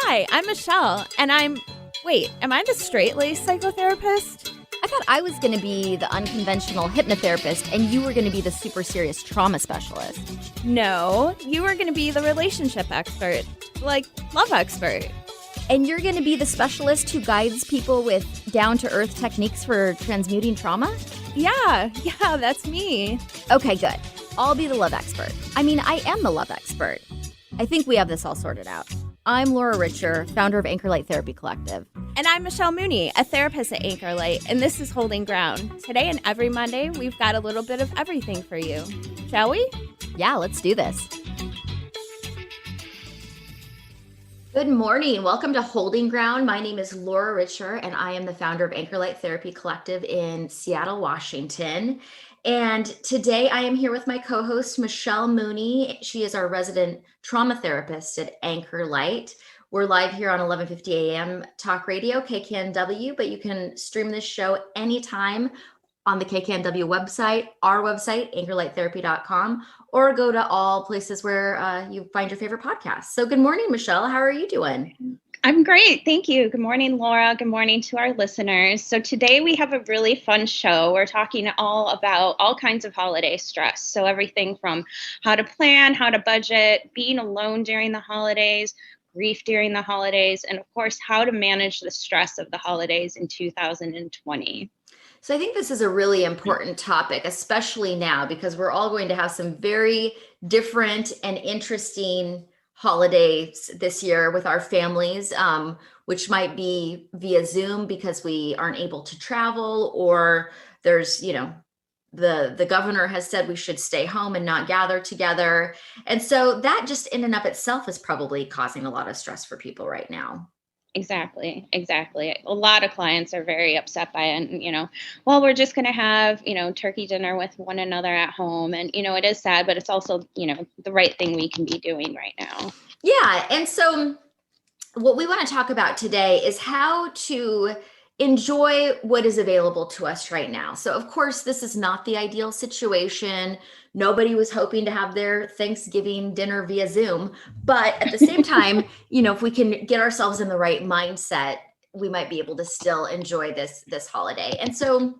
Hi, I'm Michelle, and am I the straight-laced psychotherapist? I thought I was going to be the unconventional hypnotherapist and you were going to be the super serious trauma specialist. No, you are going to be the relationship expert, like love expert. And you're going to be the specialist who guides people with down-to-earth techniques for transmuting trauma? Yeah, that's me. Okay, good. I'll be the love expert. I mean, I am the love expert. I think we have this all sorted out. I'm Laura Richer, founder of Anchor Light Therapy Collective. And I'm Michelle Mooney, a therapist at Anchor Light, and this is Holding Ground. Today and every Monday, we've got a little bit of everything for you. Shall we? Yeah, let's do this. Good morning. Welcome to Holding Ground. My name is Laura Richer, and I am the founder of Anchor Light Therapy Collective in Seattle, Washington. And today I am here with my co-host, Michelle Mooney. She is our resident trauma therapist at Anchor Light. We're live here on 11:50 a.m. Talk Radio, KKNW, but you can stream this show anytime on the KKNW website, our website, anchorlighttherapy.com, or go to all places where you find your favorite podcasts. So good morning, Michelle. How are you doing? I'm great. Thank you. Good morning, Laura. Good morning to our listeners. So today we have a really fun show. We're talking all about all kinds of holiday stress. So everything from how to plan, how to budget, being alone during the holidays, grief during the holidays, and of course, how to manage the stress of the holidays in 2020. So I think this is a really important topic, especially now, because we're all going to have some very different and interesting holidays this year with our families, which might be via Zoom because we aren't able to travel, or there's, the governor has said we should stay home and not gather together. And so that just in and of itself is probably causing a lot of stress for people right now. Exactly. A lot of clients are very upset by it. And, well, we're just going to have, turkey dinner with one another at home. And, it is sad, but it's also, the right thing we can be doing right now. Yeah. And so what we want to talk about today is how to enjoy what is available to us right now. So, of course, this is not the ideal situation. Nobody was hoping to have their Thanksgiving dinner via Zoom. But at the same time, if we can get ourselves in the right mindset, we might be able to still enjoy this holiday. And so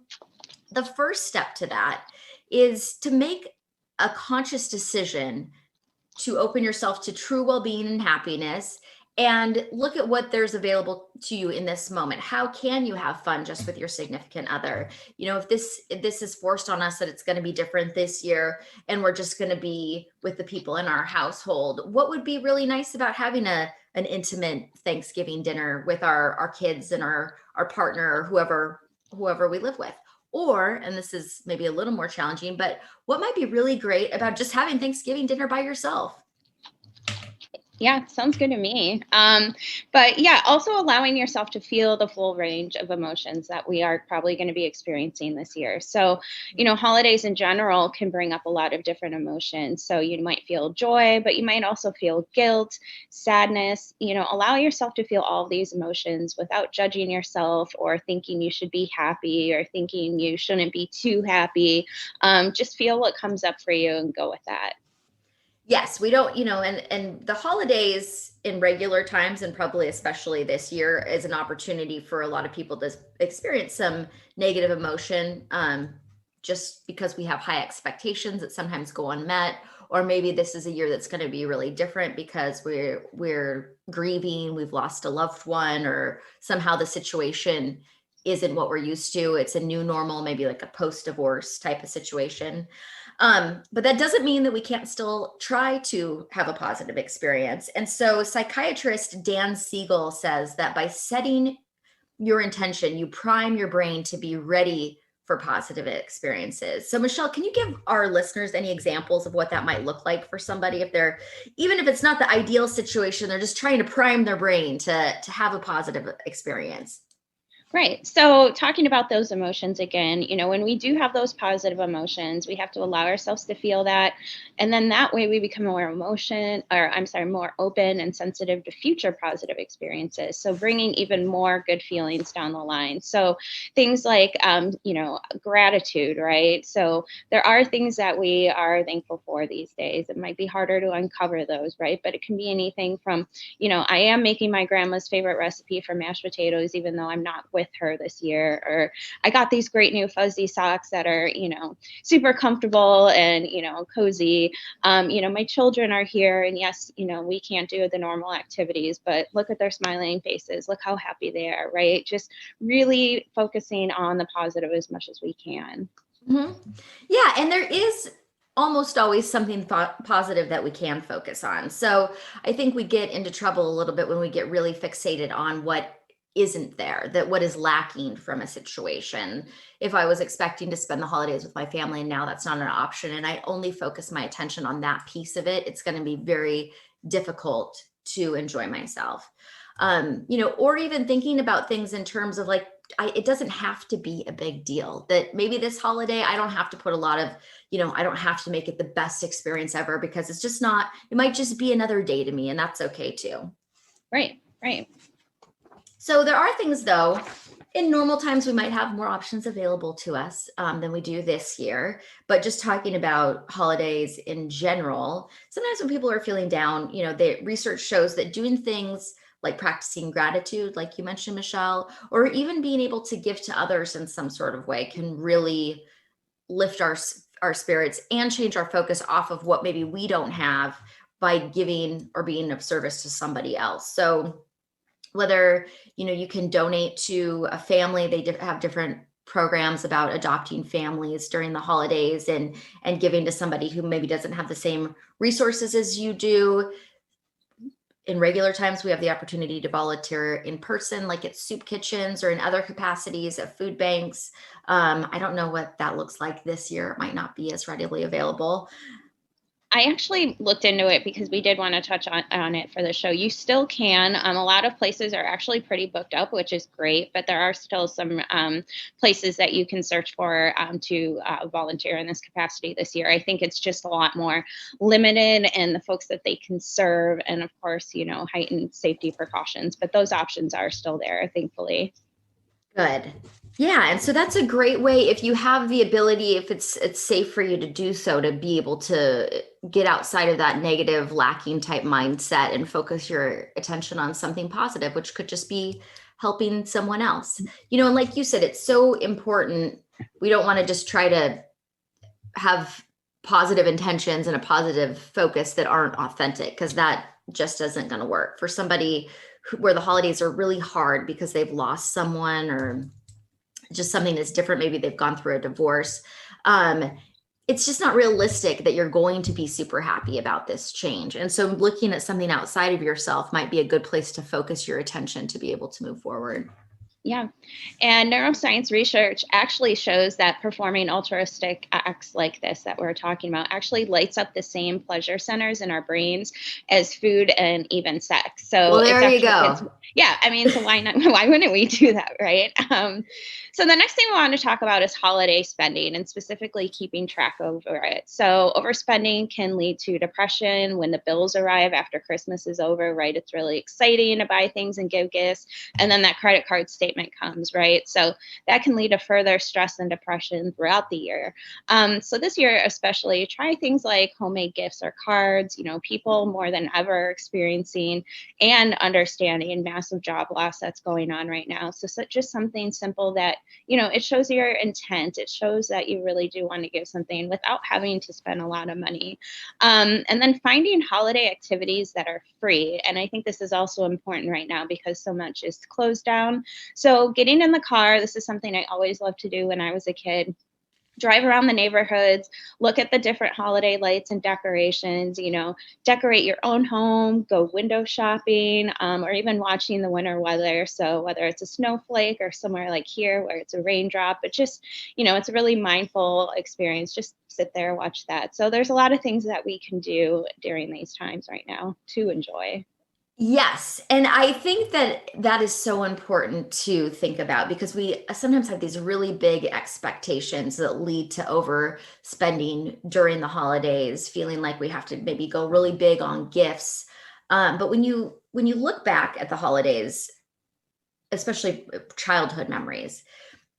the first step to that is to make a conscious decision to open yourself to true well-being and happiness, and look at what there's available to you in this moment. How can you have fun just with your significant other? If this is forced on us that it's going to be different this year and we're just going to be with the people in our household, what would be really nice about having an intimate Thanksgiving dinner with our kids and our partner or whoever we live with? Or, and this is maybe a little more challenging, but what might be really great about just having Thanksgiving dinner by yourself? Yeah, sounds good to me. But yeah, also allowing yourself to feel the full range of emotions that we are probably going to be experiencing this year. So, holidays in general can bring up a lot of different emotions. So you might feel joy, but you might also feel guilt, sadness. Allow yourself to feel all of these emotions without judging yourself or thinking you should be happy or thinking you shouldn't be too happy. Just feel what comes up for you and go with that. Yes, we don't, and the holidays in regular times, and probably especially this year, is an opportunity for a lot of people to experience some negative emotion, just because we have high expectations that sometimes go unmet, or maybe this is a year that's going to be really different because we're grieving, we've lost a loved one, or somehow the situation isn't what we're used to. It's a new normal, maybe like a post-divorce type of situation. But that doesn't mean that we can't still try to have a positive experience. And so psychiatrist Dan Siegel says that by setting your intention, you prime your brain to be ready for positive experiences. So Michelle, can you give our listeners any examples of what that might look like for somebody even if it's not the ideal situation, they're just trying to prime their brain to have a positive experience? Right. So, talking about those emotions again, when we do have those positive emotions, we have to allow ourselves to feel that. And then that way we become more open and sensitive to future positive experiences. So, bringing even more good feelings down the line. So, things like, gratitude, right? So, there are things that we are thankful for these days. It might be harder to uncover those, right? But it can be anything from, I am making my grandma's favorite recipe for mashed potatoes, even though I'm not with her this year. Or I got these great new fuzzy socks that are, super comfortable and, cozy. My children are here, and yes, we can't do the normal activities, but look at their smiling faces. Look how happy they are, right? Just really focusing on the positive as much as we can. Mhm. Yeah, and there is almost always something positive that we can focus on. So I think we get into trouble a little bit when we get really fixated on what isn't there, that what is lacking from a situation. If I was expecting to spend the holidays with my family and now that's not an option, and I only focus my attention on that piece of it, it's going to be very difficult to enjoy myself. Or even thinking about things in terms of like, it doesn't have to be a big deal. That maybe this holiday, I don't have to put a lot of, I don't have to make it the best experience ever, because it's just not, it might just be another day to me, and that's okay too. Right, right. So there are things though, in normal times, we might have more options available to us than we do this year. But just talking about holidays in general, sometimes when people are feeling down, the research shows that doing things like practicing gratitude, like you mentioned, Michelle, or even being able to give to others in some sort of way can really lift our spirits and change our focus off of what maybe we don't have by giving or being of service to somebody else. So whether you can donate to a family, they have different programs about adopting families during the holidays, and giving to somebody who maybe doesn't have the same resources as you do. In regular times, we have the opportunity to volunteer in person, like at soup kitchens or in other capacities at food banks. I don't know what that looks like this year. It might not be as readily available. I actually looked into it because we did want to touch on it for the show. You still can. A lot of places are actually pretty booked up, which is great, but there are still some places that you can search for to volunteer in this capacity this year. I think it's just a lot more limited in the folks that they can serve, and of course, heightened safety precautions, but those options are still there, thankfully. Good. Yeah, and so that's a great way, if you have the ability, if it's safe for you to do so, to be able to get outside of that negative, lacking type mindset and focus your attention on something positive, which could just be helping someone else. And like you said, it's so important. We don't want to just try to have positive intentions and a positive focus that aren't authentic, because that just isn't going to work for somebody where the holidays are really hard because they've lost someone, or just something that's different. Maybe they've gone through a divorce. It's just not realistic that you're going to be super happy about this change. And so looking at something outside of yourself might be a good place to focus your attention to be able to move forward. Yeah. And neuroscience research actually shows that performing altruistic acts like this that we're talking about actually lights up the same pleasure centers in our brains as food and even sex. So well, there you go. Yeah. I mean, so why not? Why wouldn't we do that? Right. So the next thing we want to talk about is holiday spending, and specifically keeping track over it. So overspending can lead to depression when the bills arrive after Christmas is over, right? It's really exciting to buy things and give gifts, and then that credit card statement comes, right? So that can lead to further stress and depression throughout the year. So this year especially, try things like homemade gifts or cards. People more than ever experiencing and understanding massive job loss that's going on right now. So just something simple that, it shows your intent. It shows that you really do want to give something without having to spend a lot of money. And then finding holiday activities that are free. And I think this is also important right now because so much is closed down. So getting in the car, this is something I always loved to do when I was a kid. Drive around the neighborhoods, look at the different holiday lights and decorations, decorate your own home, go window shopping, or even watching the winter weather. So whether it's a snowflake or somewhere like here where it's a raindrop, but just, it's a really mindful experience. Just sit there, watch that. So there's a lot of things that we can do during these times right now to enjoy. Yes. And I think that that is so important to think about because we sometimes have these really big expectations that lead to overspending during the holidays, feeling like we have to maybe go really big on gifts. But when you look back at the holidays, especially childhood memories,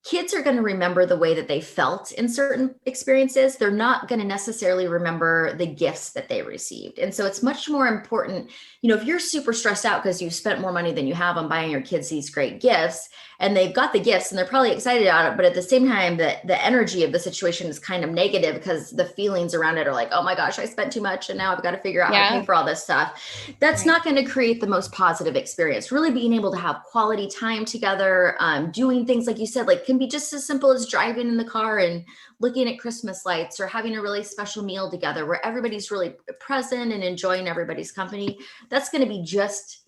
kids are going to remember the way that they felt in certain experiences. They're not going to necessarily remember the gifts that they received. And so it's much more important, if you're super stressed out because you spent more money than you have on buying your kids these great gifts, and they've got the gifts and they're probably excited about it, but at the same time, the energy of the situation is kind of negative because the feelings around it are like, oh my gosh, I spent too much and now I've got to figure out how to pay for all this stuff. That's not going to create the most positive experience. Really being able to have quality time together, doing things like you said, like can be just as simple as driving in the car and looking at Christmas lights or having a really special meal together where everybody's really present and enjoying everybody's company. That's going to be just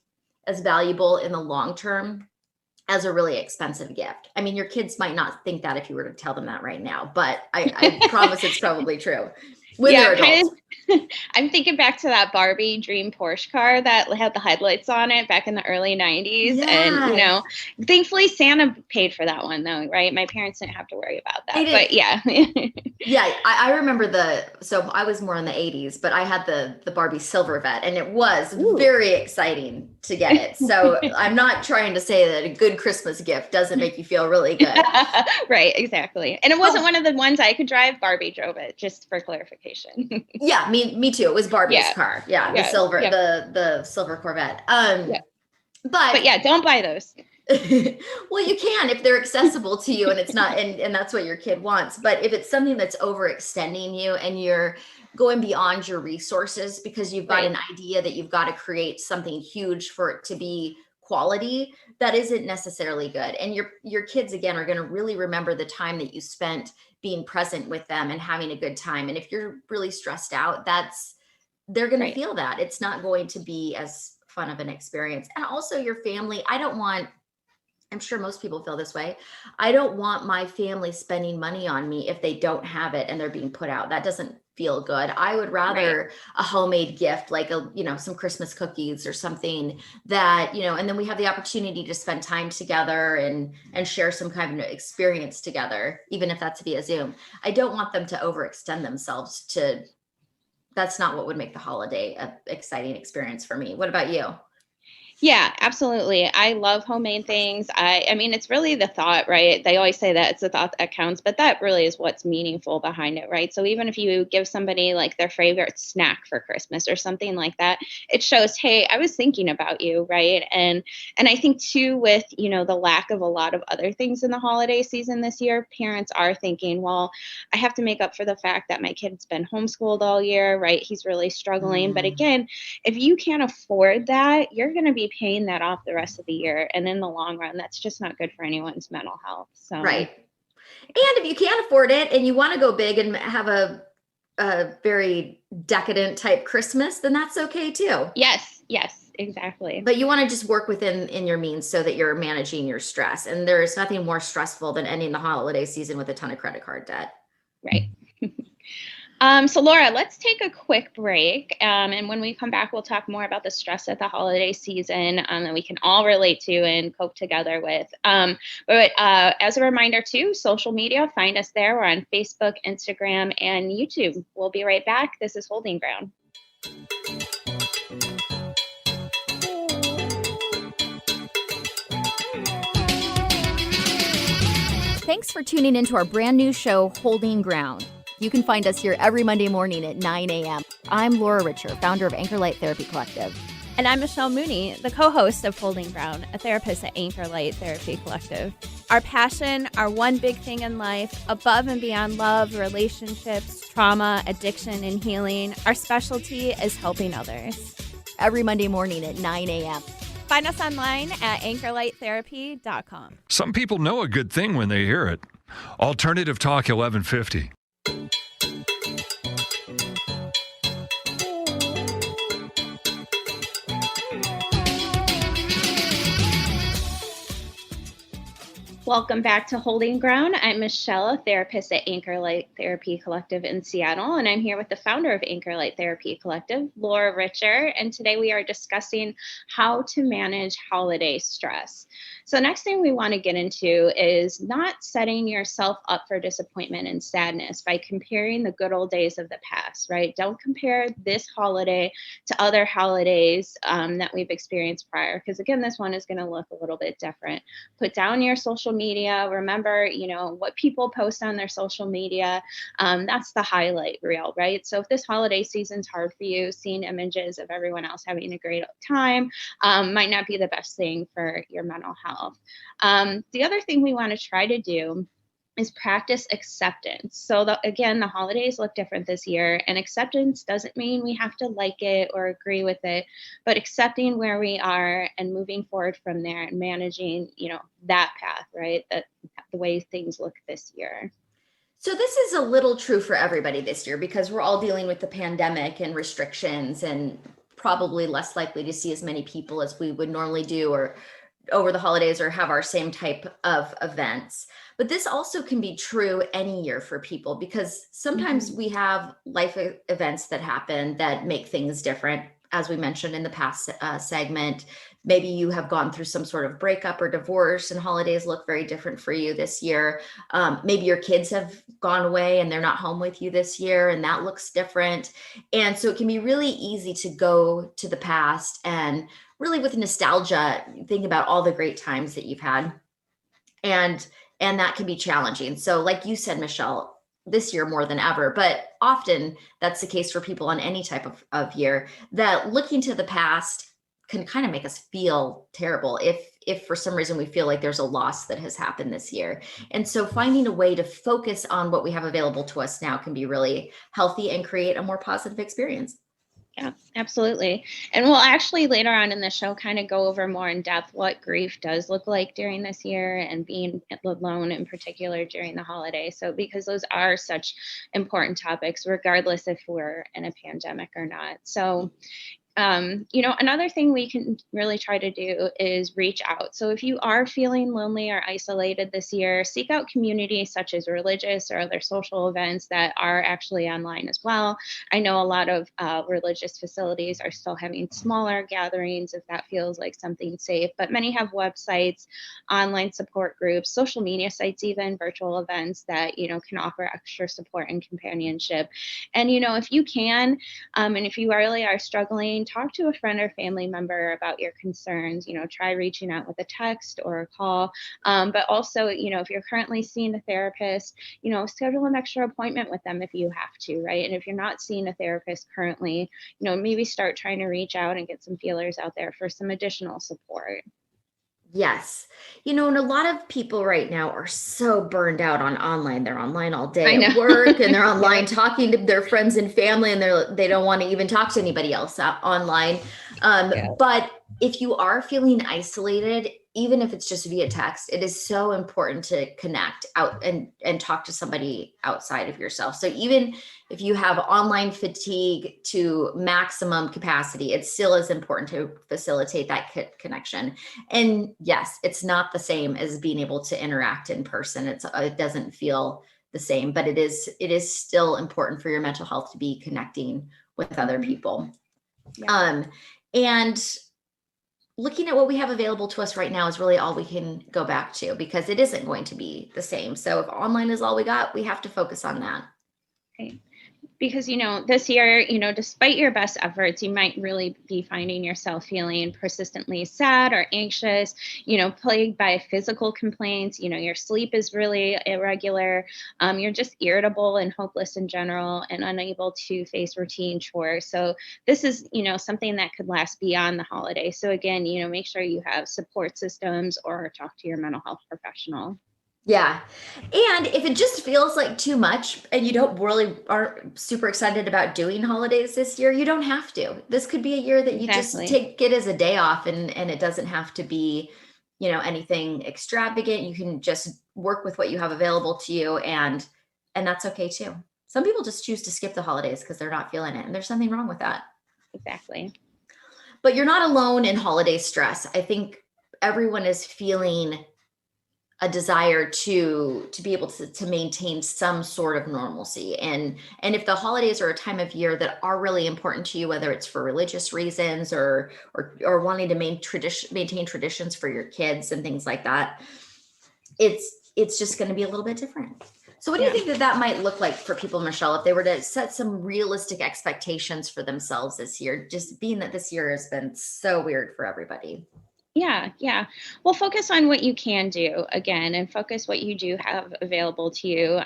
as valuable in the long term as a really expensive gift. I mean, your kids might not think that if you were to tell them that right now, but I promise it's probably true. When they're adults. I'm thinking back to that Barbie dream Porsche car that had the headlights on it back in the early 90s. Yeah. And, thankfully Santa paid for that one though, right? My parents didn't have to worry about that, but yeah. Yeah. I remember so I was more in the 80s, but I had the Barbie Silvervet and it was very exciting to get it. So I'm not trying to say that a good Christmas gift doesn't make you feel really good. Right. Exactly. And it wasn't one of the ones I could drive. Barbie drove it, just for clarification. Yeah. Me too. It was Barbie's car. Yeah. The silver, the silver Corvette. But yeah, don't buy those. Well, you can if they're accessible to you and it's not, and that's what your kid wants. But if it's something that's overextending you and you're going beyond your resources because you've got an idea that you've got to create something huge for it to be quality, that isn't necessarily good. And your kids, again, are going to really remember the time that you spent being present with them and having a good time. And if you're really stressed out, they're going to feel that. It's not going to be as fun of an experience. And also your family, I'm sure most people feel this way. I don't want my family spending money on me if they don't have it and they're being put out. That doesn't feel good. I would rather a homemade gift, like some Christmas cookies or something that, and then we have the opportunity to spend time together and share some kind of experience together, even if that's via Zoom. I don't want them to overextend themselves that's not what would make the holiday an exciting experience for me. What about you? Yeah, absolutely. I love homemade things. I mean, it's really the thought, right? They always say that it's the thought that counts, but that really is what's meaningful behind it, right? So even if you give somebody like their favorite snack for Christmas or something like that, it shows, hey, I was thinking about you, right? And I think too, with, the lack of a lot of other things in the holiday season this year, parents are thinking, well, I have to make up for the fact that my kid's been homeschooled all year, right? He's really struggling. But again, if you can't afford that, you're going to be paying that off the rest of the year. And in the long run, that's just not good for anyone's mental health. So right. And if you can't afford it and you want to go big and have a very decadent type Christmas, then that's okay too. Yes, exactly. But you want to just work in your means so that you're managing your stress. And there's nothing more stressful than ending the holiday season with a ton of credit card debt. Right. So Laura, let's take a quick break. And when we come back, we'll talk more about the stress of the holiday season that we can all relate to and cope together with. But as a reminder too, social media, find us there. We're on Facebook, Instagram, and YouTube. We'll be right back. This is Holding Ground. Thanks for tuning into our brand new show, Holding Ground. You can find us here every Monday morning at 9 a.m. I'm Laura Richer, founder of Anchor Light Therapy Collective. And I'm Michelle Mooney, the co-host of Holding Ground, a therapist at Anchor Light Therapy Collective. Our passion, our one big thing in life, above and beyond love, relationships, trauma, addiction, and healing, our specialty is helping others. Every Monday morning at 9 a.m. Find us online at anchorlighttherapy.com. Some people know a good thing when they hear it. Alternative Talk 1150. Welcome back to Holding Ground. I'm Michelle, a therapist at Anchor Light Therapy Collective in Seattle, and I'm here with the founder of Anchor Light Therapy Collective, Laura Richer, and today we are discussing how to manage holiday stress. So next thing we want to get into is not setting yourself up for disappointment and sadness by comparing the good old days of the past, right? Don't compare this holiday to other holidays that we've experienced prior, because again, this one is going to look a little bit different. Put down your social media. Remember, what people post on their social media, that's the highlight reel, right? So if this holiday season's hard for you, seeing images of everyone else having a great time might not be the best thing for your mental health. The other thing we want to try to do is practice acceptance. So again, the holidays look different this year, and acceptance doesn't mean we have to like it or agree with it, but accepting where we are and moving forward from there and managing, that path, right? The way things look this year. So this is a little true for everybody this year because we're all dealing with the pandemic and restrictions and probably less likely to see as many people as we would normally do or over the holidays or have our same type of events. But this also can be true any year for people because sometimes we have life events that happen that make things different. As we mentioned in the past segment, maybe you have gone through some sort of breakup or divorce and holidays look very different for you this year. Maybe your kids have gone away and they're not home with you this year and that looks different. And so it can be really easy to go to the past and really with nostalgia, think about all the great times that you've had. And that can be challenging. So like you said, Michelle, this year more than ever, but often that's the case for people on any type of year, that looking to the past can kind of make us feel terrible if for some reason we feel like there's a loss that has happened this year. And so finding a way to focus on what we have available to us now can be really healthy and create a more positive experience. Yeah, absolutely. And we'll actually later on in the show kind of go over more in depth what grief does look like during this year and being alone in particular during the holiday. So because those are such important topics, regardless if we're in a pandemic or not. So another thing we can really try to do is reach out. So if you are feeling lonely or isolated this year, seek out communities such as religious or other social events that are actually online as well. I know a lot of religious facilities are still having smaller gatherings if that feels like something safe, but many have websites, online support groups, social media sites, even virtual events that, can offer extra support and companionship. And, if you can, and if you really are struggling, talk to a friend or family member about your concerns. Try reaching out with a text or a call. But also, if you're currently seeing a therapist, schedule an extra appointment with them if you have to, right? And if you're not seeing a therapist currently, maybe start trying to reach out and get some feelers out there for some additional support. Yes. And a lot of people right now are so burned out on online. They're online all day at work and they're online talking to their friends and family and they don't want to even talk to anybody else online. But if you are feeling isolated, even if it's just via text, it is so important to connect out and talk to somebody outside of yourself. So even if you have online fatigue to maximum capacity, it still is important to facilitate that connection. And yes, it's not the same as being able to interact in person. It doesn't feel the same, but it is still important for your mental health to be connecting with other people. Yeah. And looking at what we have available to us right now is really all we can go back to because it isn't going to be the same. So if online is all we got, we have to focus on that. Okay. Because, this year, despite your best efforts, you might really be finding yourself feeling persistently sad or anxious, plagued by physical complaints, your sleep is really irregular, you're just irritable and hopeless in general and unable to face routine chores. So this is, something that could last beyond the holiday. So again, make sure you have support systems or talk to your mental health professional. Yeah. And if it just feels like too much and you don't really aren't super excited about doing holidays this year, you don't have to. This could be a year that you just take it as a day off and it doesn't have to be, anything extravagant. You can just work with what you have available to you and that's okay too. Some people just choose to skip the holidays because they're not feeling it and there's something wrong with that. Exactly. But you're not alone in holiday stress. I think everyone is feeling a desire to be able to maintain some sort of normalcy. And if the holidays are a time of year that are really important to you, whether it's for religious reasons or wanting to maintain traditions for your kids and things like that, it's just going to be a little bit different. So what do you think that might look like for people, Michelle, if they were to set some realistic expectations for themselves this year, just being that this year has been so weird for everybody? Yeah. Well, focus on what you can do again, and focus what you do have available to you.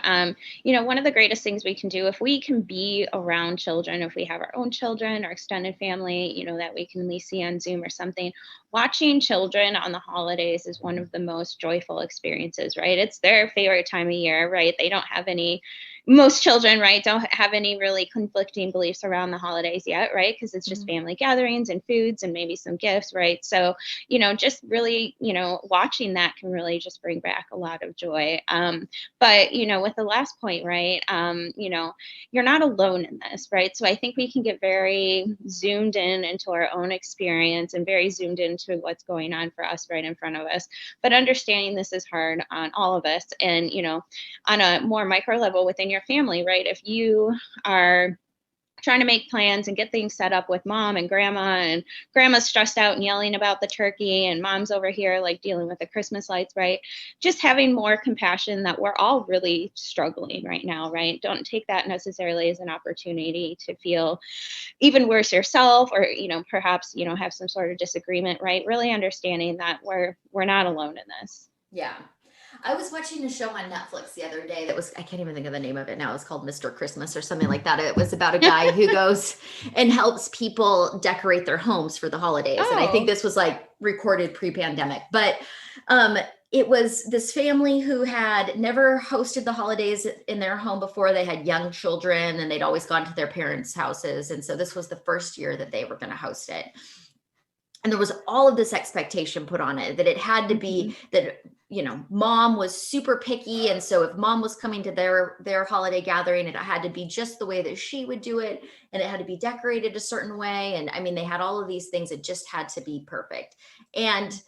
One of the greatest things we can do, if we can be around children, if we have our own children or extended family, that we can at least see on Zoom or something, watching children on the holidays is one of the most joyful experiences, right? It's their favorite time of year, right? Most children, right, don't have any really conflicting beliefs around the holidays yet, right? Because it's just family gatherings and foods and maybe some gifts, right? So, just really, watching that can really just bring back a lot of joy. But, with the last point, right, you're not alone in this, right? So I think we can get very zoomed in into our own experience and very zoomed into what's going on for us right in front of us. But understanding this is hard on all of us. And, on a more micro level within your family, right? If you are trying to make plans and get things set up with mom and grandma's stressed out and yelling about the turkey, and mom's over here like dealing with the Christmas lights, right? Just having more compassion that we're all really struggling right now, right? Don't take that necessarily as an opportunity to feel even worse yourself, or, perhaps, have some sort of disagreement, right? Really understanding that we're not alone in this. Yeah. I was watching a show on Netflix the other day that was, I can't even think of the name of it now. It's called Mr. Christmas or something like that. It was about a guy who goes and helps people decorate their homes for the holidays. And I think this was like recorded pre-pandemic, but it was this family who had never hosted the holidays in their home before. They had young children and they'd always gone to their parents' houses. And so this was the first year that they were going to host it. And there was all of this expectation put on it that it had to be that, mom was super picky. And so if mom was coming to their holiday gathering, it had to be just the way that she would do it. And it had to be decorated a certain way. And I mean, they had all of these things. It just had to be perfect. And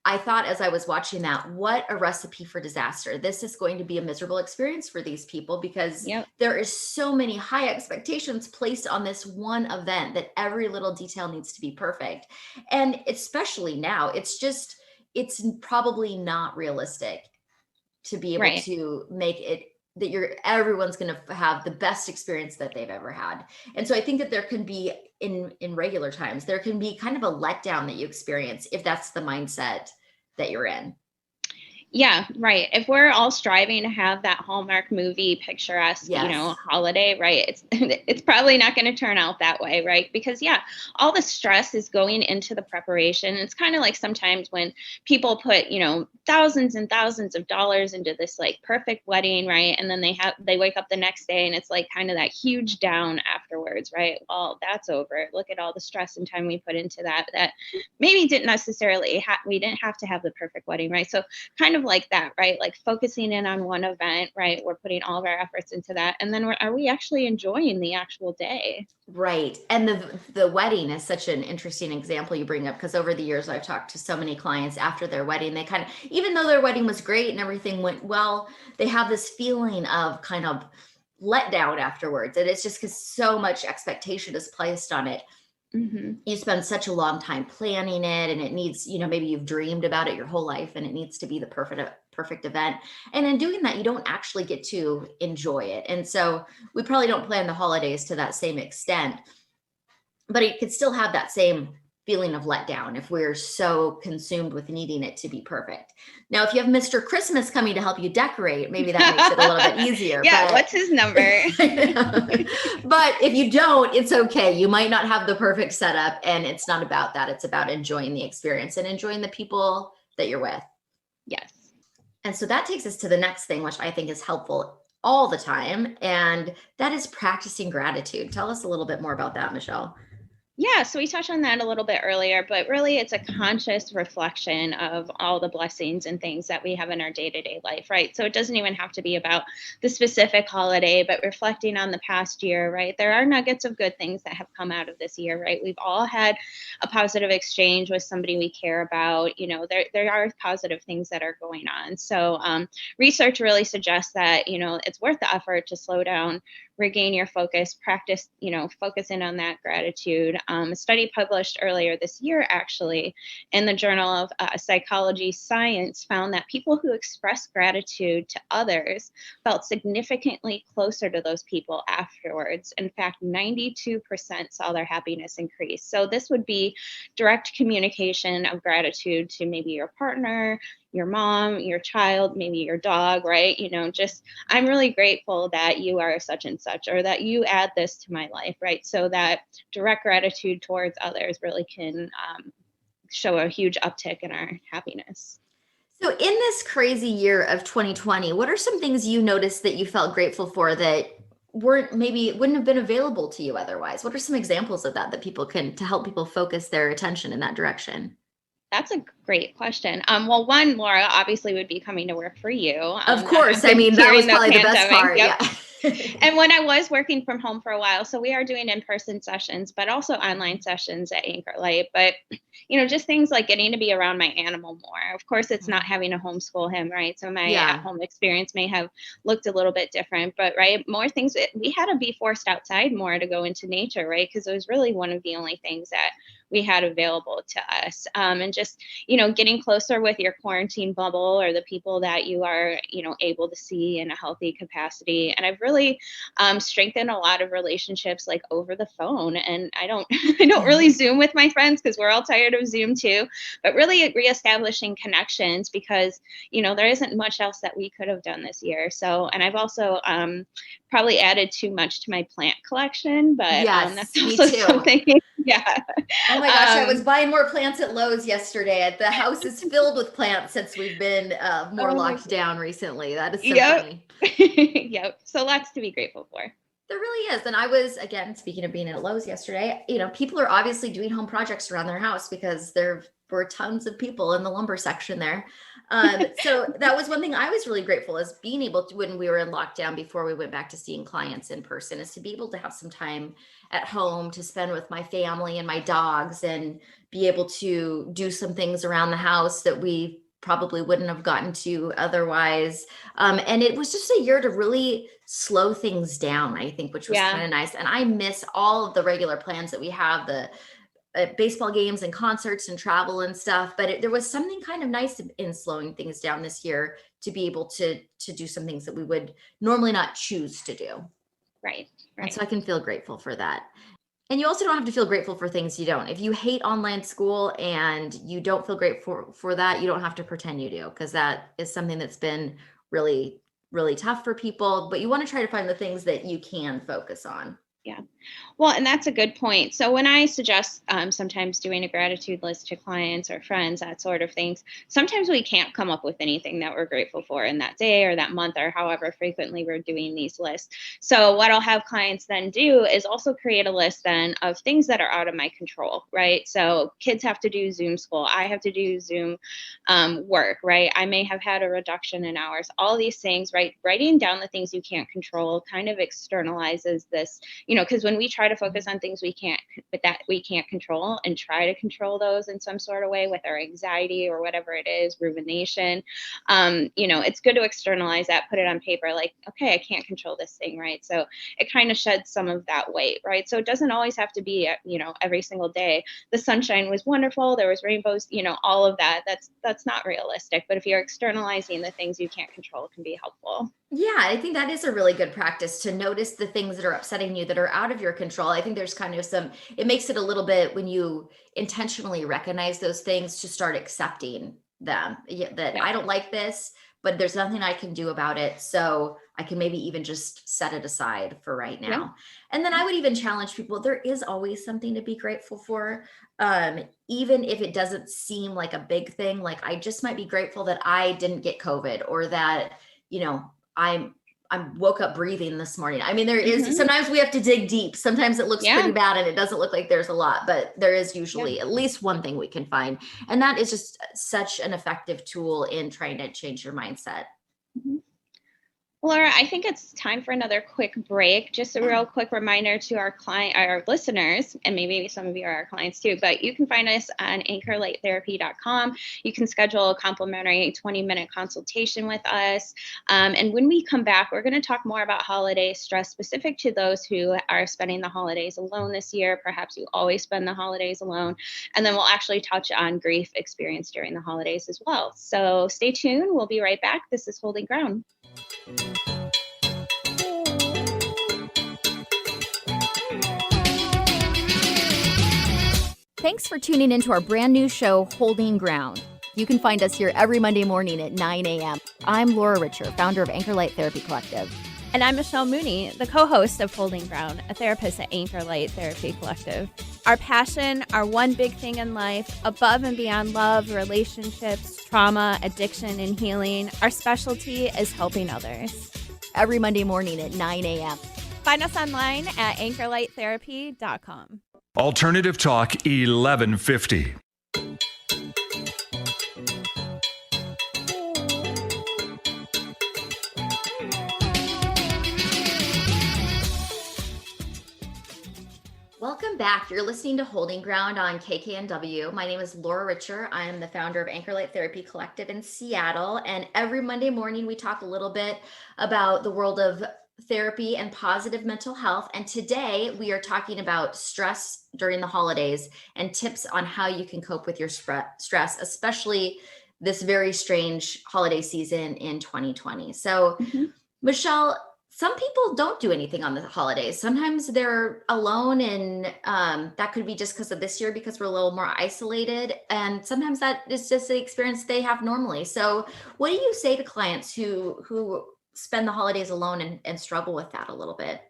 I thought, as I was watching that, what a recipe for disaster. This is going to be a miserable experience for these people because there is so many high expectations placed on this one event that every little detail needs to be perfect. And especially now, it's probably not realistic to be able to make it that everyone's going to have the best experience that they've ever had. And so I think that there can be in regular times, there can be kind of a letdown that you experience if that's the mindset that you're in. Yeah, right. If we're all striving to have that Hallmark movie picturesque, holiday, right? It's probably not going to turn out that way, right? Because all the stress is going into the preparation. It's kind of like sometimes when people put, thousands and thousands of dollars into this like perfect wedding, right? And then they wake up the next day and it's like kind of that huge down afterwards, right? Well, that's over. Look at all the stress and time we put into that maybe didn't necessarily we didn't have to have the perfect wedding, right? So kind of like that, right? Like focusing in on one event, right? We're putting all of our efforts into that. And then are we actually enjoying the actual day? Right. And the wedding is such an interesting example you bring up, because over the years, I've talked to so many clients after their wedding, they kind of, even though their wedding was great and everything went well, they have this feeling of kind of let down afterwards. And it's just because so much expectation is placed on it. You spend such a long time planning it, and it needs, maybe you've dreamed about it your whole life and it needs to be the perfect event. And in doing that, you don't actually get to enjoy it. And so we probably don't plan the holidays to that same extent, but it could still have that same feeling of letdown if we're so consumed with needing it to be perfect. Now, if you have Mr. Christmas coming to help you decorate, maybe that makes it a little bit easier. What's his number? But if you don't, it's okay. You might not have the perfect setup, and it's not about that. It's about enjoying the experience and enjoying the people that you're with. Yes. And so that takes us to the next thing, which I think is helpful all the time, and that is practicing gratitude. Tell us a little bit more about that, Michelle. Yeah, so we touched on that a little bit earlier, but really it's a conscious reflection of all the blessings and things that we have in our day-to-day life, right? So it doesn't even have to be about the specific holiday, but reflecting on the past year, right? There are nuggets of good things that have come out of this year, right? We've all had a positive exchange with somebody we care about. There are positive things that are going on. So research really suggests that, it's worth the effort to slow down, regain your focus, practice, focusing on that gratitude. A study published earlier this year, actually, in the Journal of Psychology Science found that people who express gratitude to others felt significantly closer to those people afterwards. In fact, 92% saw their happiness increase. So this would be direct communication of gratitude to maybe your partner, your mom, your child, maybe your dog, right? Just, I'm really grateful that you are such and such, or that you add this to my life, right? So that direct gratitude towards others really can show a huge uptick in our happiness. So in this crazy year of 2020, what are some things you noticed that you felt grateful for that wouldn't have been available to you otherwise? What are some examples of that people can, to help people focus their attention in that direction? That's a great question. Well, one, Laura, obviously would be coming to work for you. Of course. I mean, that was probably the best part. Yep. Yeah. And when I was working from home for a while, so we are doing in-person sessions, but also online sessions at Anchor Light. But, just things like getting to be around my animal more. Of course, it's not having to homeschool him, right? So my at-home experience may have looked a little bit different, but right, more things, we had to be forced outside more to go into nature, right? Because it was really one of the only things that we had available to us. And just, getting closer with your quarantine bubble or the people that you are, able to see in a healthy capacity. And I've really strengthened a lot of relationships like over the phone. And I don't really Zoom with my friends because we're all tired of Zoom too, but really reestablishing connections because, there isn't much else that we could have done this year. So, and I've also probably added too much to my plant collection, but yes, that's also something. Yeah. Oh my gosh, I was buying more plants at Lowe's yesterday. The house is filled with plants since we've been more locked down recently. That is so funny. Yep. So lots to be grateful for. There really is. And I was, again, speaking of being at Lowe's yesterday, people are obviously doing home projects around their house because there were tons of people in the lumber section there. So that was one thing I was really grateful is being able to, when we were in lockdown before we went back to seeing clients in person, is to be able to have some time at home to spend with my family and my dogs and be able to do some things around the house that we probably wouldn't have gotten to otherwise. And it was just a year to really slow things down, I think, which was kind of nice. And I miss all of the regular plans that we have, the baseball games and concerts and travel and stuff. But there was something kind of nice in slowing things down this year to be able to do some things that we would normally not choose to do. Right. And so I can feel grateful for that. And you also don't have to feel grateful for things you don't. If you hate online school and you don't feel grateful for that, you don't have to pretend you do, because that is something that's been really, really tough for people. But you want to try to find the things that you can focus on. Yeah. Well, and that's a good point. So when I suggest sometimes doing a gratitude list to clients or friends, that sort of things, sometimes we can't come up with anything that we're grateful for in that day or that month or however frequently we're doing these lists. So what I'll have clients then do is also create a list then of things that are out of my control, right? So kids have to do Zoom school. I have to do Zoom work, right? I may have had a reduction in hours, all these things, right? Writing down the things you can't control kind of externalizes this, because when we try to focus on things we can't control and try to control those in some sort of way with our anxiety or whatever it is, rumination, it's good to externalize that, put it on paper, like, okay, I can't control this thing, right? So it kind of sheds some of that weight, right? So it doesn't always have to be, every single day. The sunshine was wonderful. There was rainbows, all of that. That's not realistic. But if you're externalizing the things you can't control, it can be helpful. Yeah, I think that is a really good practice to notice the things that are upsetting you that are out of your control. I think there's kind of it makes it a little bit, when you intentionally recognize those things, to start accepting them. I don't like this, but there's nothing I can do about it. So I can maybe even just set it aside for right now. Yeah. And then I would even challenge people, there is always something to be grateful for. Even if it doesn't seem like a big thing, like I just might be grateful that I didn't get COVID, or that, I woke up breathing this morning. I mean, there is, Mhm. sometimes we have to dig deep. Sometimes it looks Yeah. pretty bad and it doesn't look like there's a lot, but there is usually Yeah. at least one thing we can find. And that is just such an effective tool in trying to change your mindset. Mhm. Laura, I think it's time for another quick break. Just a real quick reminder to our listeners, and maybe some of you are our clients too, but you can find us on anchorlighttherapy.com. You can schedule a complimentary 20-minute consultation with us. And when we come back, we're going to talk more about holiday stress specific to those who are spending the holidays alone this year. Perhaps you always spend the holidays alone. And then we'll actually touch on grief experienced during the holidays as well. So stay tuned. We'll be right back. This is Holding Ground. Thanks for tuning into our brand new show, Holding Ground. You can find us here every Monday morning at 9 a.m. I'm Laura Richer, founder of Anchor Light Therapy Collective. And I'm Michelle Mooney, the co-host of Holding Ground, a therapist at Anchor Light Therapy Collective. Our passion, our one big thing in life, above and beyond love, relationships, trauma, addiction, and healing, our specialty is helping others. Every Monday morning at 9 a.m. Find us online at anchorlighttherapy.com. Alternative Talk 1150. Welcome back. You're listening to Holding Ground on KKNW. My name is Laura Richer. I am the founder of Anchor Light Therapy Collective in Seattle. And every Monday morning, we talk a little bit about the world of therapy and positive mental health. And today we are talking about stress during the holidays and tips on how you can cope with your stress, especially this very strange holiday season in 2020. So, Michelle, some people don't do anything on the holidays. Sometimes they're alone, and that could be just because of this year, because we're a little more isolated. And sometimes that is just the experience they have normally. So what do you say to clients who spend the holidays alone and struggle with that a little bit?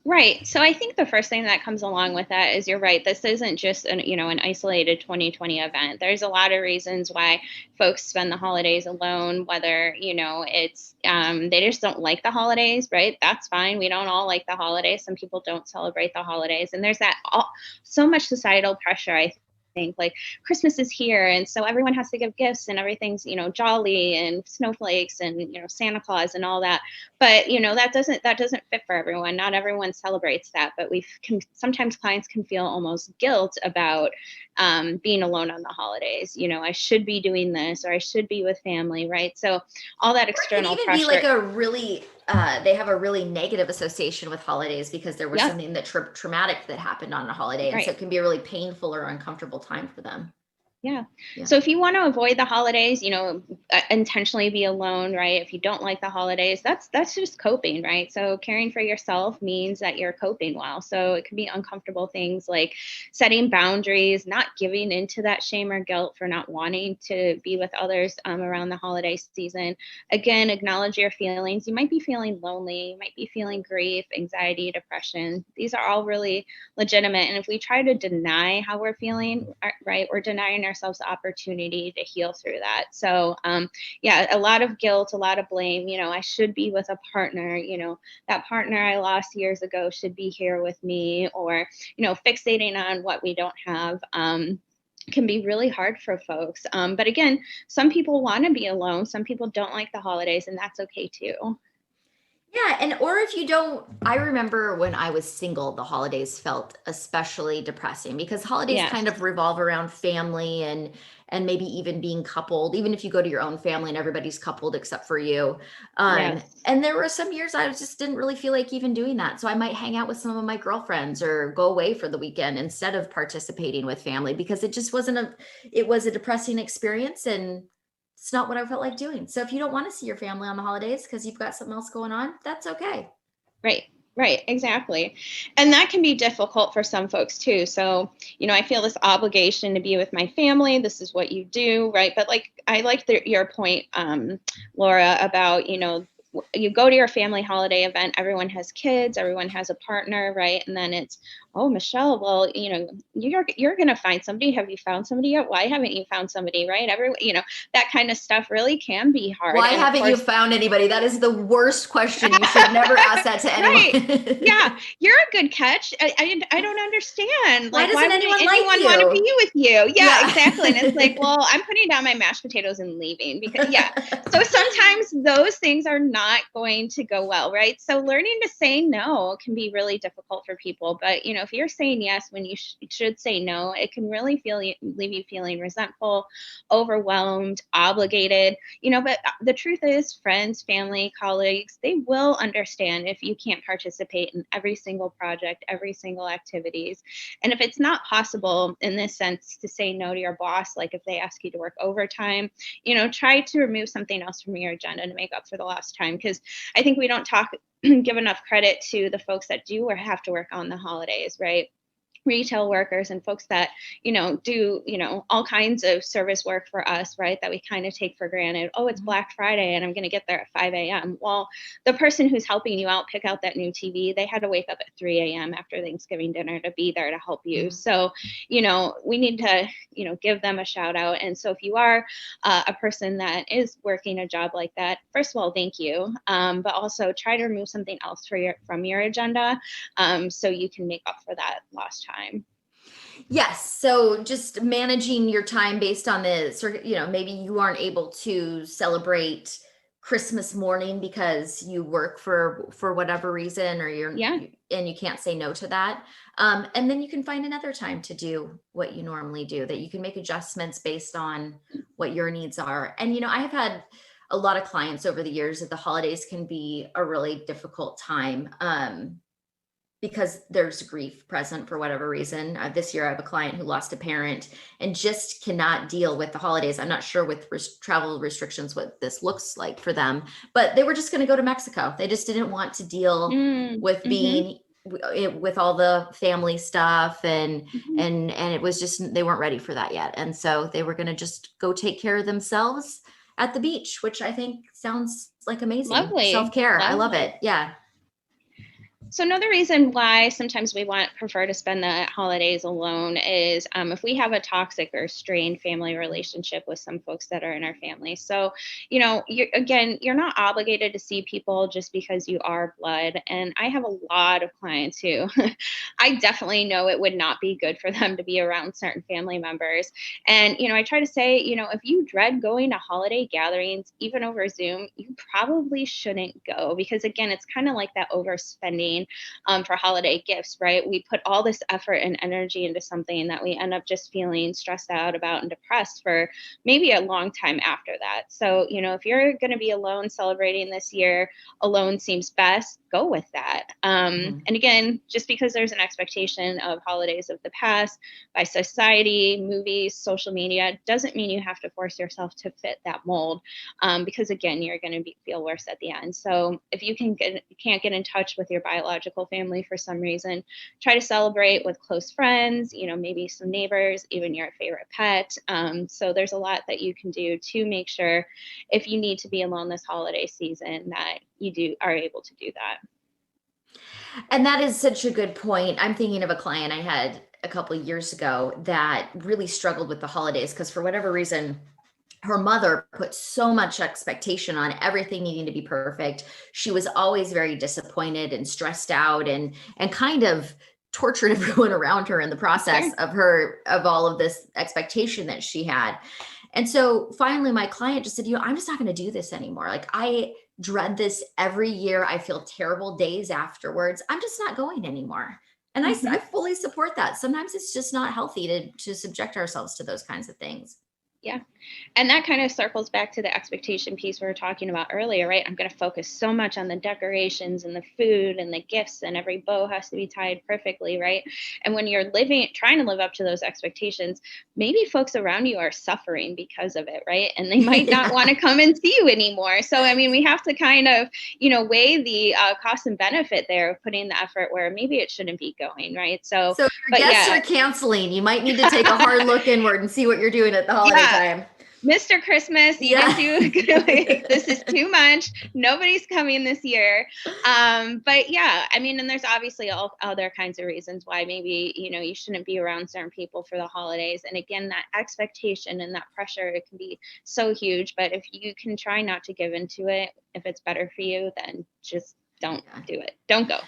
Right. So I think the first thing that comes along with that is, you're right. This isn't just an isolated 2020 event. There's a lot of reasons why folks spend the holidays alone, whether, it's they just don't like the holidays, right? That's fine. We don't all like the holidays. Some people don't celebrate the holidays. And there's so much societal pressure, I think, like Christmas is here, and so everyone has to give gifts and everything's jolly and snowflakes and Santa Claus and all that. But that doesn't fit for everyone. Not everyone celebrates that. But sometimes clients can feel almost guilt about being alone on the holidays. I should be doing this, or I should be with family, right? So all that external pressure. It pressure. can even be like a really they have a really negative association with holidays because there was something that traumatic that happened on a holiday. And so it can be a really painful or uncomfortable time for them. Yeah. So if you want to avoid the holidays, intentionally be alone, right? If you don't like the holidays, that's just coping, right? So caring for yourself means that you're coping well. So it can be uncomfortable things like setting boundaries, not giving into that shame or guilt for not wanting to be with others around the holiday season. Again, acknowledge your feelings. You might be feeling lonely, you might be feeling grief, anxiety, depression. These are all really legitimate. And if we try to deny how we're feeling, right, we're denying ourselves the opportunity to heal through that. So a lot of guilt, a lot of blame. I should be with a partner, that partner I lost years ago should be here with me, or fixating on what we don't have can be really hard for folks. But again, some people want to be alone, some people don't like the holidays, and that's okay too. Yeah. Or if you don't, I remember when I was single, the holidays felt especially depressing because holidays kind of revolve around family and maybe even being coupled, even if you go to your own family and everybody's coupled except for you. And there were some years I just didn't really feel like even doing that. So I might hang out with some of my girlfriends or go away for the weekend instead of participating with family, because it just it was a depressing experience, and it's not what I felt like doing. So if you don't want to see your family on the holidays because you've got something else going on, that's okay. Right, exactly. And that can be difficult for some folks too. So, I feel this obligation to be with my family. This is what you do, right? But I like your point, Laura, about, you go to your family holiday event, everyone has kids, everyone has a partner, right? And then it's oh, Michelle, well, you're going to find somebody. Have you found somebody yet? Why haven't you found somebody? Right. That kind of stuff really can be hard. Why And of haven't you course, found anybody? That is the worst question. You should never ask that to anyone. right. Yeah, you're a good catch. I don't understand. Why Like, doesn't why would anyone like anyone you? want to be with you? Yeah, Yeah. exactly. And it's like, well, I'm putting down my mashed potatoes and leaving because, yeah. So sometimes those things are not going to go well, right? So learning to say no can be really difficult for people. But, if you're saying yes when you should say no, it can really leave you feeling resentful, overwhelmed, obligated. But the truth is, friends, family, colleagues, they will understand if you can't participate in every single project, every single activities. And if it's not possible in this sense to say no to your boss, like if they ask you to work overtime, try to remove something else from your agenda to make up for the lost time. Because I think we don't give enough credit to the folks that do or have to work on the holidays, right? Retail workers and folks that, do, all kinds of service work for us, right? That we kind of take for granted. Oh, it's Black Friday and I'm going to get there at 5 a.m. Well, the person who's helping you out pick out that new TV, they had to wake up at 3 a.m. after Thanksgiving dinner to be there to help you. Mm-hmm. So, we need to, give them a shout out. And so if you are a person that is working a job like that, first of all, thank you. But also try to remove something else from your agenda so you can make up for that lost time. Yes. So just managing your time based on maybe you aren't able to celebrate Christmas morning because you work for whatever reason, or and you can't say no to that. And then you can find another time to do what you normally do, that you can make adjustments based on what your needs are. And, I have had a lot of clients over the years that the holidays can be a really difficult time. Because there's grief present for whatever reason. This year, I have a client who lost a parent and just cannot deal with the holidays. I'm not sure with travel restrictions what this looks like for them, but they were just going to go to Mexico. They just didn't want to deal with being with all the family stuff, and it was just, they weren't ready for that yet. And so they were going to just go take care of themselves at the beach, which I think sounds like amazing. Lovely. Self-care. Lovely. I love it. Yeah. So another reason why sometimes we prefer to spend the holidays alone is if we have a toxic or strained family relationship with some folks that are in our family. So, you're not obligated to see people just because you are blood. And I have a lot of clients who I definitely know it would not be good for them to be around certain family members. And, I try to say, if you dread going to holiday gatherings, even over Zoom, you probably shouldn't go, because again, it's kind of like that overspending for holiday gifts, right? We put all this effort and energy into something that we end up just feeling stressed out about and depressed for maybe a long time after that. So, if you're going to be alone celebrating this year, alone seems best, go with that. And again, just because there's an expectation of holidays of the past by society, movies, social media, doesn't mean you have to force yourself to fit that mold, because again, you're going to feel worse at the end. So if you can't get in touch with your biological family for some reason, try to celebrate with close friends, maybe some neighbors, even your favorite pet. So there's a lot that you can do to make sure, if you need to be alone this holiday season, that you are able to do that. And that is such a good point. I'm thinking of a client I had a couple of years ago that really struggled with the holidays because for whatever reason, her mother put so much expectation on everything needing to be perfect. She was always very disappointed and stressed out and kind of tortured everyone around her in the process of all of this expectation that she had. And so finally my client just said, I'm just not going to do this anymore. Like, I dread this every year. I feel terrible days afterwards. I'm just not going anymore. And I fully support that. Sometimes it's just not healthy to subject ourselves to those kinds of things. Yeah. And that kind of circles back to the expectation piece we were talking about earlier, right? I'm going to focus so much on the decorations and the food and the gifts, and every bow has to be tied perfectly, right? And when you're trying to live up to those expectations, maybe folks around you are suffering because of it, right? And they might not want to come and see you anymore. So, I mean, we have to kind of, weigh the cost and benefit there of putting the effort where maybe it shouldn't be going, right? So your guests are canceling. You might need to take a hard look inward and see what you're doing at the holiday time. Mr. Christmas, you didn't do like, this is too much. Nobody's coming this year. But yeah, I mean, and there's obviously all other kinds of reasons why maybe, you shouldn't be around certain people for the holidays. And again, that expectation and that pressure, it can be so huge. But if you can try not to give into it, if it's better for you, then just don't do it. Don't go.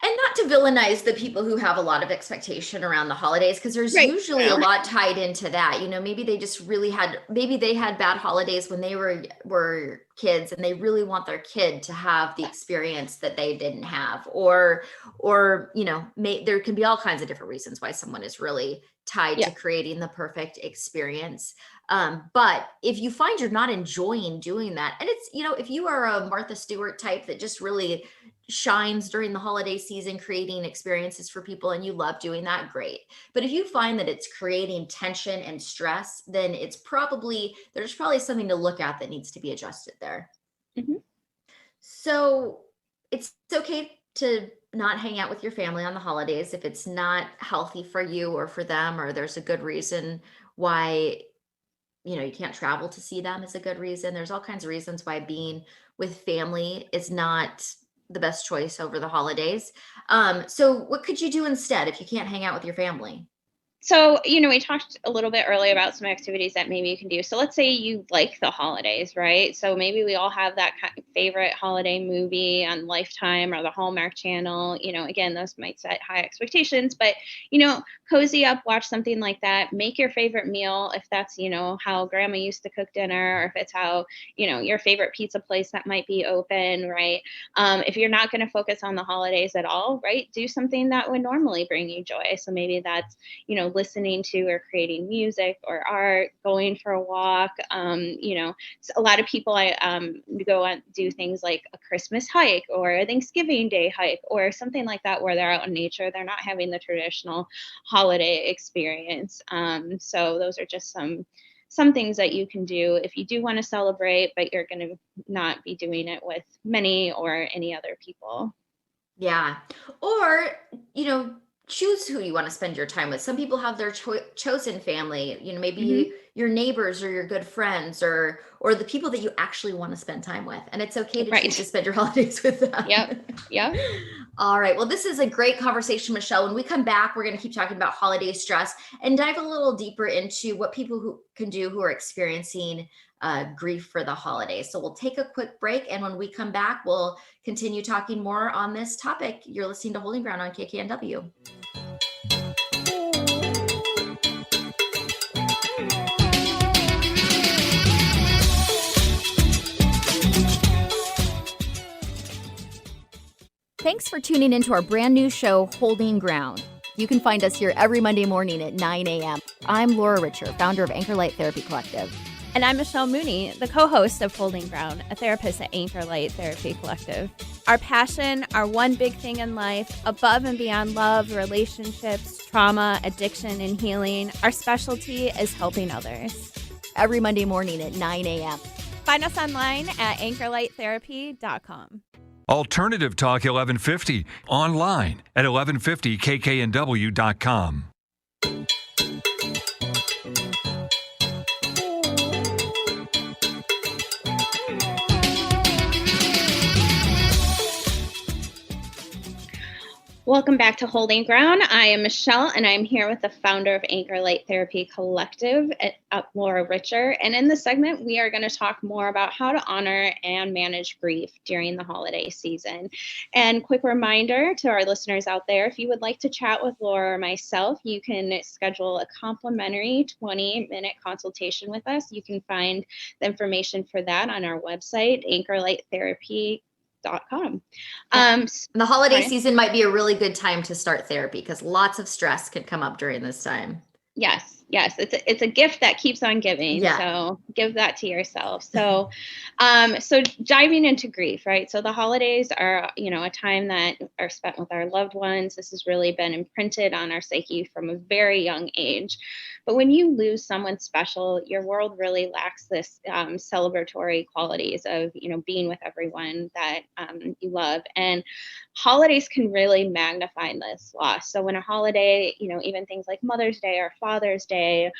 And not to villainize the people who have a lot of expectation around the holidays, because there's usually a lot tied into that. Maybe they just really maybe they had bad holidays when they were kids, and they really want their kid to have the experience that they didn't have, or there can be all kinds of different reasons why someone is really tied to creating the perfect experience. But if you find you're not enjoying doing that, and it's, if you are a Martha Stewart type that just really shines during the holiday season, creating experiences for people, and you love doing that, great. But if you find that it's creating tension and stress, then there's probably something to look at that needs to be adjusted there. Mm-hmm. So it's okay to not hang out with your family on the holidays if it's not healthy for you or for them, or there's a good reason why you can't travel to see them is a good reason. There's all kinds of reasons why being with family is not the best choice over the holidays. So what could you do instead if you can't hang out with your family? So, we talked a little bit earlier about some activities that maybe you can do. So let's say you like the holidays, right? So maybe we all have that kind of favorite holiday movie on Lifetime or the Hallmark Channel. Again, those might set high expectations, but, cozy up, watch something like that. Make your favorite meal if that's, how grandma used to cook dinner, or if it's how, your favorite pizza place that might be open, right? If you're not going to focus on the holidays at all, right, do something that would normally bring you joy. So maybe that's, listening to or creating music or art, going for a walk. A lot of people go on do things like a Christmas hike or a Thanksgiving Day hike or something like that, where they're out in nature. They're not having the traditional holiday experience. So those are just some things that you can do if you do want to celebrate, but you're going to not be doing it with many or any other people. Yeah. Or, choose who you want to spend your time with. Some people have their chosen family, maybe your neighbors or your good friends or the people that you actually want to spend time with. And it's okay to choose to spend your holidays with them. Yep. All right. Well, this is a great conversation, Michelle. When we come back, we're going to keep talking about holiday stress and dive a little deeper into what people who can do who are experiencing grief for the holidays. So we'll take a quick break. And when we come back, we'll continue talking more on this topic. You're listening to Holding Ground on KKNW. Thanks for tuning into our brand new show, Holding Ground. You can find us here every Monday morning at 9 a.m. I'm Laura Richer, founder of Anchor Light Therapy Collective. And I'm Michelle Mooney, the co-host of Holding Ground, a therapist at Anchor Light Therapy Collective. Our passion, our one big thing in life, above and beyond love, relationships, trauma, addiction, and healing, our specialty is helping others. Every Monday morning at 9 a.m. Find us online at anchorlighttherapy.com. Alternative Talk 1150, online at 1150kknw.com. Welcome back to Holding Ground. I am Michelle, and I'm here with the founder of Anchor Light Therapy Collective, Laura Richer. And in this segment, we are going to talk more about how to honor and manage grief during the holiday season. And quick reminder to our listeners out there, if you would like to chat with Laura or myself, you can schedule a complimentary 20-minute consultation with us. You can find the information for that on our website, anchorlighttherapy.com. The holiday season might be a really good time to start therapy because lots of stress can come up during this time. Yes. It's a gift that keeps on giving. Yeah. So give that to yourself. So, so diving into grief, right? So the holidays are, a time that are spent with our loved ones. This has really been imprinted on our psyche from a very young age. But when you lose someone special, your world really lacks this celebratory qualities of, being with everyone that you love. And holidays can really magnify this loss. So when a holiday, even things like Mother's Day or Father's Day Day,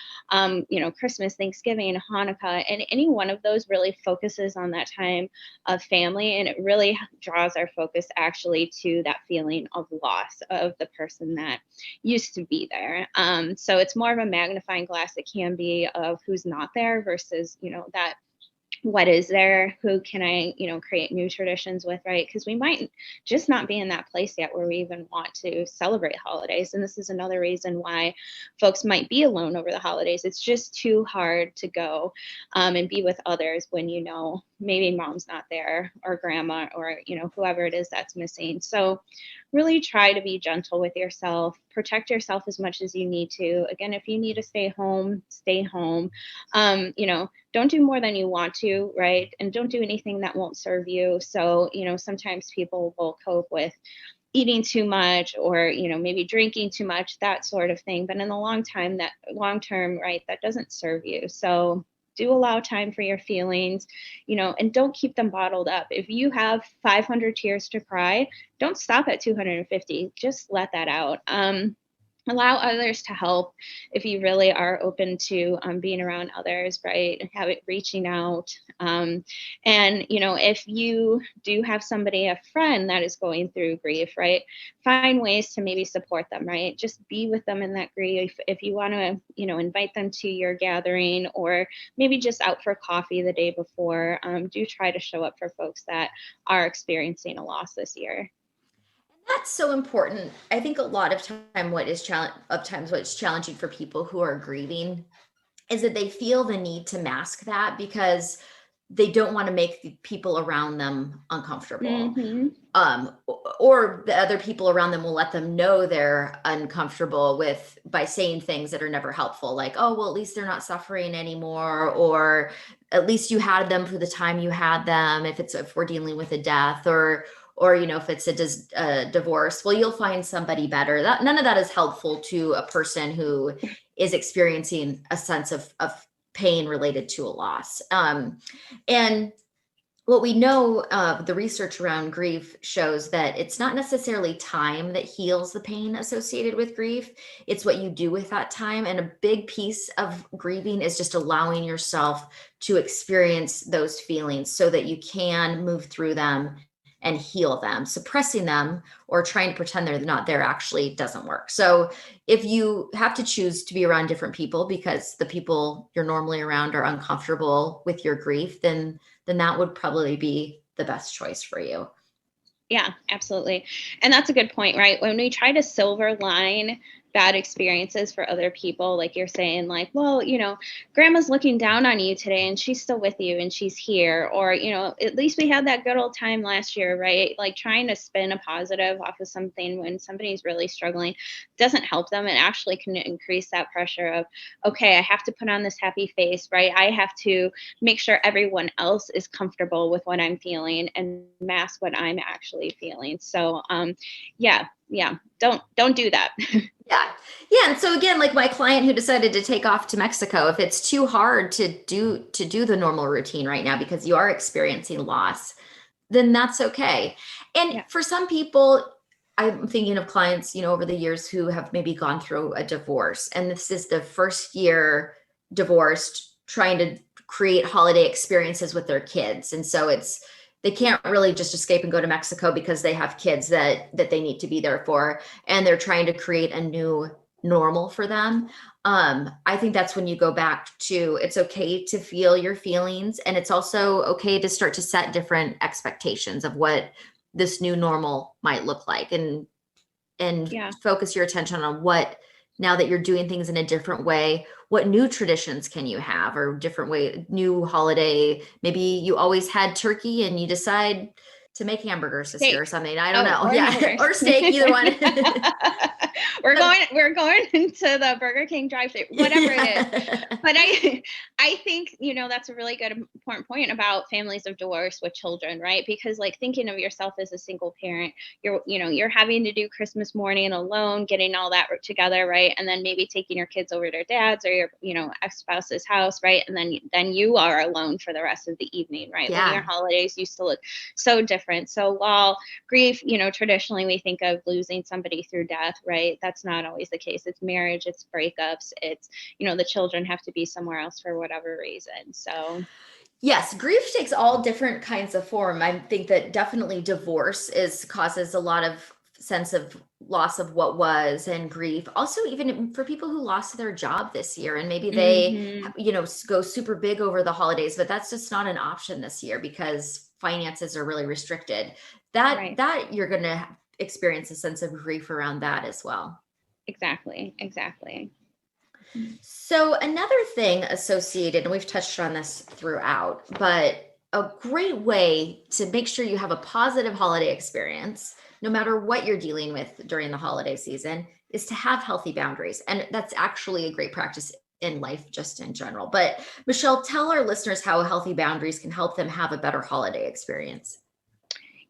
Christmas, Thanksgiving, Hanukkah, and any one of those really focuses on that time of family. And it really draws our focus actually to that feeling of loss of the person that used to be there. So it's more of a magnifying glass, it can be, of who's not there versus, that what is there, who can I, create new traditions with, right? Because we might just not be in that place yet where we even want to celebrate holidays. And this is another reason why folks might be alone over the holidays. It's just too hard to go and be with others when, maybe mom's not there, or grandma, or, whoever it is that's missing. So really try to be gentle with yourself, protect yourself as much as you need to. Again, if you need to stay home, stay home. Don't do more than you want to, right? And don't do anything that won't serve you. So, sometimes people will cope with eating too much, or, maybe drinking too much, that sort of thing. But in the long term, right, that doesn't serve you. So do allow time for your feelings, and don't keep them bottled up. If you have 500 tears to cry, don't stop at 250. Just let that out. Allow others to help if you really are open to being around others, right? And reaching out. And, if you do have somebody, a friend that is going through grief, right? Find ways to maybe support them, right? Just be with them in that grief. If you want to, invite them to your gathering, or maybe just out for coffee the day before, do try to show up for folks that are experiencing a loss this year. That's so important. I think a lot of what's challenging for people who are grieving is that they feel the need to mask that because they don't want to make the people around them uncomfortable. Mm-hmm. Or the other people around them will let them know they're uncomfortable by saying things that are never helpful, like, oh, well, at least they're not suffering anymore, or at least you had them for the time you had them, if we're dealing with a death, or if it's a divorce, well, you'll find somebody better. None of that is helpful to a person who is experiencing a sense of pain related to a loss. And what we know, the research around grief shows that it's not necessarily time that heals the pain associated with grief. It's what you do with that time. And a big piece of grieving is just allowing yourself to experience those feelings so that you can move through them and heal them. Suppressing them or trying to pretend they're not there actually doesn't work. So if you have to choose to be around different people because the people you're normally around are uncomfortable with your grief, then that would probably be the best choice for you. Yeah, absolutely. And that's a good point, right? When we try to silver line bad experiences for other people, like you're saying, like, well, grandma's looking down on you today and she's still with you and she's here, or, at least we had that good old time last year, right? Like trying to spin a positive off of something when somebody's really struggling doesn't help them. It actually can increase that pressure of, okay, I have to put on this happy face, right? I have to make sure everyone else is comfortable with what I'm feeling and mask what I'm actually feeling. So, don't do that. Yeah. And so again, like my client who decided to take off to Mexico, if it's too hard to do the normal routine right now because you are experiencing loss, then that's okay. And for some people, I'm thinking of clients, over the years who have maybe gone through a divorce, and this is the first year divorced, trying to create holiday experiences with their kids. And so they can't really just escape and go to Mexico because they have kids that they need to be there for. And they're trying to create a new normal for them. I think that's when you go back to, it's okay to feel your feelings. And it's also okay to start to set different expectations of what this new normal might look like, and focus your attention on what, now that you're doing things in a different way, what new traditions can you have, or different way, new holiday? Maybe you always had turkey and you decide to make hamburgers this year or something. I don't know. Or steak, either one. We're going into the Burger King drive-thru, whatever it is. But I think, that's a really good important point about families of divorce with children, right? Because like thinking of yourself as a single parent, you're having to do Christmas morning alone, getting all that together, right? And then maybe taking your kids over to their dad's or your, ex-spouse's house, right? And then you are alone for the rest of the evening, right? Yeah. When your holidays used to look so different. So while grief, traditionally we think of losing somebody through death, right? That's not always the case. It's marriage, it's breakups, it's, the children have to be somewhere else for whatever reason. So yes, grief takes all different kinds of form. I think that definitely divorce causes a lot of sense of loss of what was and grief. Also, even for people who lost their job this year and maybe they, go super big over the holidays, but that's just not an option this year because finances are really restricted. That you're going to experience a sense of grief around that as well. Exactly. So another thing associated, and we've touched on this throughout, but a great way to make sure you have a positive holiday experience, no matter what you're dealing with during the holiday season, is to have healthy boundaries. And that's actually a great practice in life, just in general. But Michelle, tell our listeners how healthy boundaries can help them have a better holiday experience.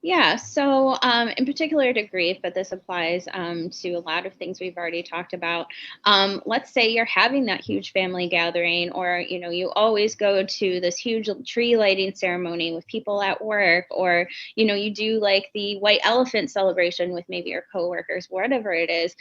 Yeah, so in particular to grief, but this applies to a lot of things we've already talked about. Let's say you're having that huge family gathering, or you always go to this huge tree lighting ceremony with people at work, or you do like the white elephant celebration with maybe your coworkers, whatever it is.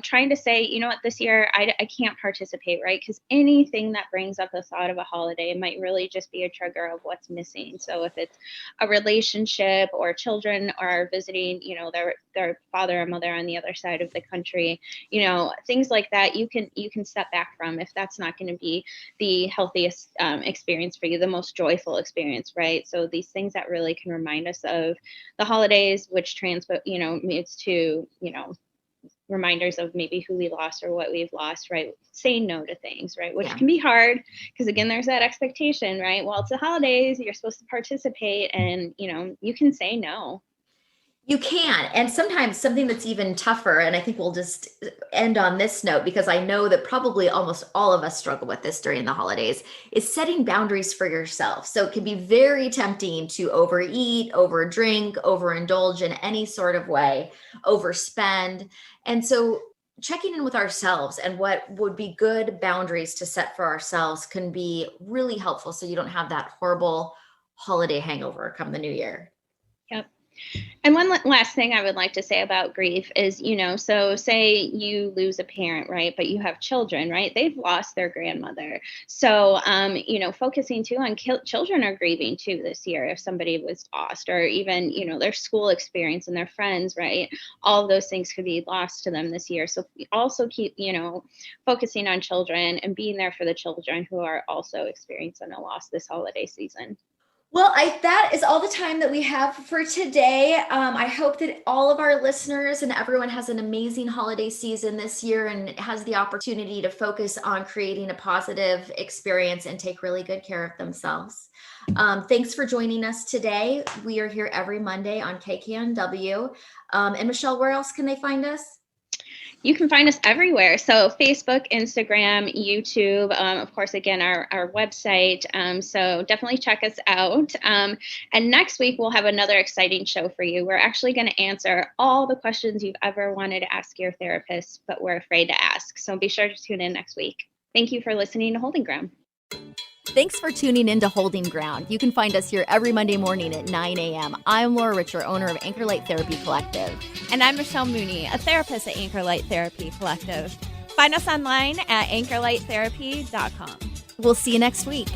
Trying to say, what, this year I can't participate, right? Because anything that brings up the thought of a holiday might really just be a trigger of what's missing. So if it's a relationship, or children are visiting, their father or mother on the other side of the country, things like that, you can step back from if that's not going to be the healthiest experience for you, the most joyful experience, right? So these things that really can remind us of the holidays, which leads to, reminders of maybe who we lost or what we've lost, right? Saying no to things, right? Which can be hard because again, there's that expectation, right? Well, it's the holidays, you're supposed to participate and, you can say no. You can. And sometimes something that's even tougher, and I think we'll just end on this note because I know that probably almost all of us struggle with this during the holidays, is setting boundaries for yourself. So it can be very tempting to overeat, overdrink, overindulge in any sort of way, overspend. And so checking in with ourselves and what would be good boundaries to set for ourselves can be really helpful so you don't have that horrible holiday hangover come the new year. Yep. And one last thing I would like to say about grief is, so say you lose a parent, right? But you have children, right? They've lost their grandmother. So, focusing too on children are grieving too this year if somebody was lost, or even, their school experience and their friends, right? All of those things could be lost to them this year. So also keep, focusing on children and being there for the children who are also experiencing a loss this holiday season. Well, that is all the time that we have for today. I hope that all of our listeners and everyone has an amazing holiday season this year and has the opportunity to focus on creating a positive experience and take really good care of themselves. Thanks for joining us today. We are here every Monday on KKNW. And Michelle, where else can they find us? You can find us everywhere. So Facebook, Instagram, YouTube, of course, again, our website. So definitely check us out. And next week, we'll have another exciting show for you. We're actually going to answer all the questions you've ever wanted to ask your therapist, but we're afraid to ask. So be sure to tune in next week. Thank you for listening to Holding Ground. Thanks for tuning in to Holding Ground. You can find us here every Monday morning at 9 a.m. I'm Laura Richer, owner of Anchor Light Therapy Collective. And I'm Michelle Mooney, a therapist at Anchor Light Therapy Collective. Find us online at anchorlighttherapy.com. We'll see you next week.